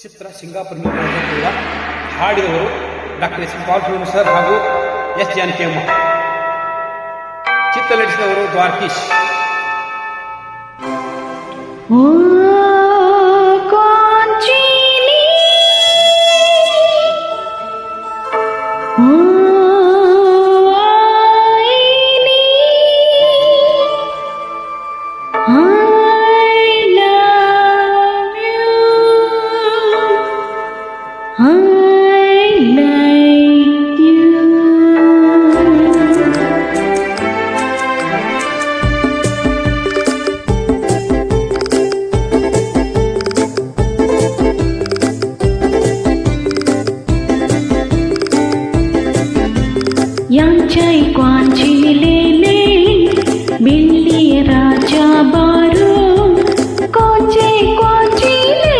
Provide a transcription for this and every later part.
ಚಿತ್ರ Singapore ಕೂಡ ಹಾಡಿದವರು doctor S Balasubramanya sir ಹಾಗೂ S Janaki ಅಮ್ಮ. ಚಿತ್ರ ನಡೆಸಿದವರು ದ್ವಾರಕೀಶ್. यांचाई क्वांची लेले बिल्ली राजा बारू कोचे क्वांची ले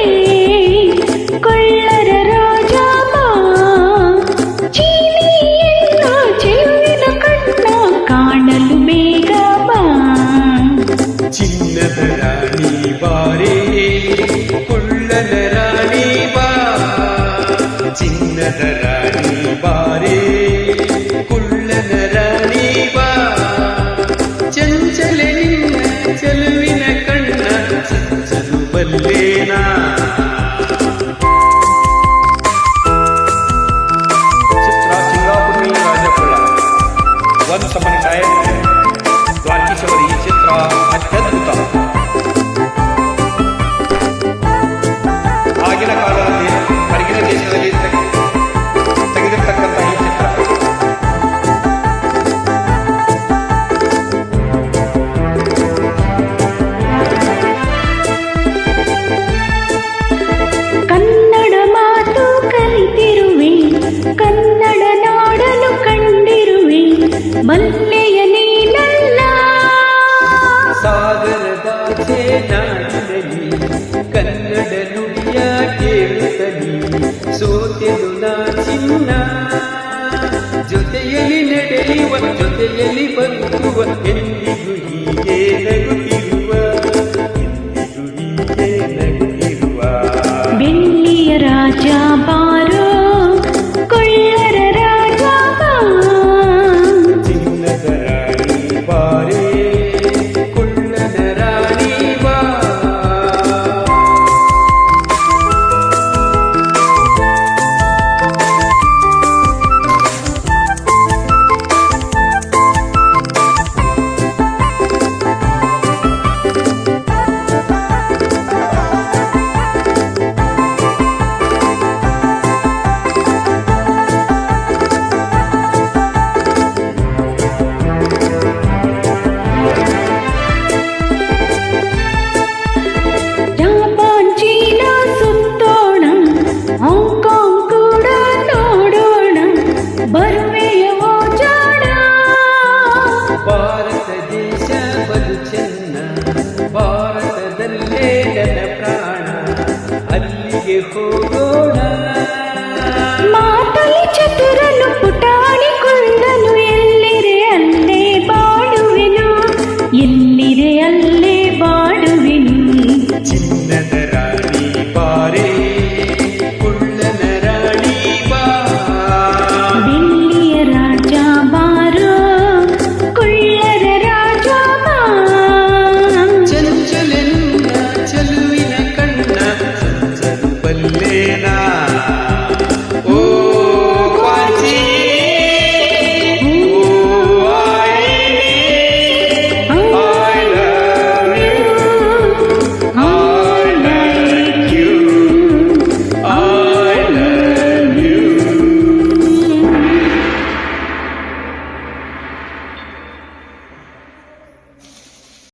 ಕೊಳ್ಳರ ರಾಜ ಬಾ ಚೀನಿ ಎನ್ನ ಚೆಲುವಿನ ಕಣ್ಣ ಕಾಣಲು ಬೇಗ ಬಾ ಚಿನ್ನದ ರಾಣಿ ಬಾರೇ ಕೊಳ್ಳನ ರಾಣಿ ಬಾ ಚಿನ್ನದ ರಾಣಿ ಬಾರೇ ಕುಳ್ಳನ ರಾಣಿ ಬಾ ಚಂಚಲ ನಿನ್ನ ಚೆಲುವಿನ ಕಣ್ಣ ಚಂಚಲು ಬಲ್ಲೇನಾ. ಚಿತ್ರ ಸಿಂಗಾಪುರ ರಾಜಕೊಳ್ಳ ಒಂದು ಸಮಯ ಟೈಮ್. ದ್ವಾರಕೀಶ್ ಅವರ ಈ ಚಿತ್ರ ಅತ್ಯದ್ಭುತ. ಆಗಿನ ಕಾಲದಲ್ಲಿ ಹೊರಗಿನ ದೇಶದಲ್ಲಿ ತೆಗೆದಿರ್ತಕ್ಕಂಥ ಈ ಚಿತ್ರ ಕನ್ನಡ ಮಾತು ಕಲಿತಿರುವೆ ಕನ್ನಡ ನಾಡಲು ಕಂಡಿರುವೆ ಮಲ್ಲೆಯ ನೀನಲ್ಲ ಸಾಗರದಾಚೆ ನಾಡಿನಲ್ಲಿ ಕನ್ನಡ ನುಡಿಯ ಕೇಳುತ್ತಲಿ ಸೋತೆದು ನಾ ಚಿನ್ನ ಜೊತೆಯಲ್ಲಿ ನಡೆಯುವ ಜೊತೆಯಲ್ಲಿ ಬದುಕುವ ಎಂದಿಗೂ ಹೀಗೆ ನಗುತ್ತಿರುವ ಎಂದಿಗೂ ಹೀಗೆ ನಗುತ್ತಿರುವ ಬೆಳ್ಳಿಯ ರಾಜ ಬಾರೋ ಕೊಳ್ಳರ ರಾಜ ಬಾ ಚಿನ್ನದ ರಾಣಿ ಬಾರೇ ಕುಳ್ಳನ ರಾಣಿ ಬಾ. ಜಪಾನ್ ಚೀನಾ ಸುತ್ತೋಣ ಹಾಂಗ್ಕಾಂಗ್ ಕೂಡ ನೋಡೋಣ ಬರುವೆಯ ಓ ಜಾಣ ಭಾರತ ದೇಶ ಬಲು ಚೆನ್ನ ಭಾರತದಲ್ಲೇ ನನ್ನ ಪ್ರಾಣ ಅಲ್ಲಿಗೆ ಹೋಗೋಣ. ಮಾತಲಿ ಚತುರನು ಪುಟ್ಟ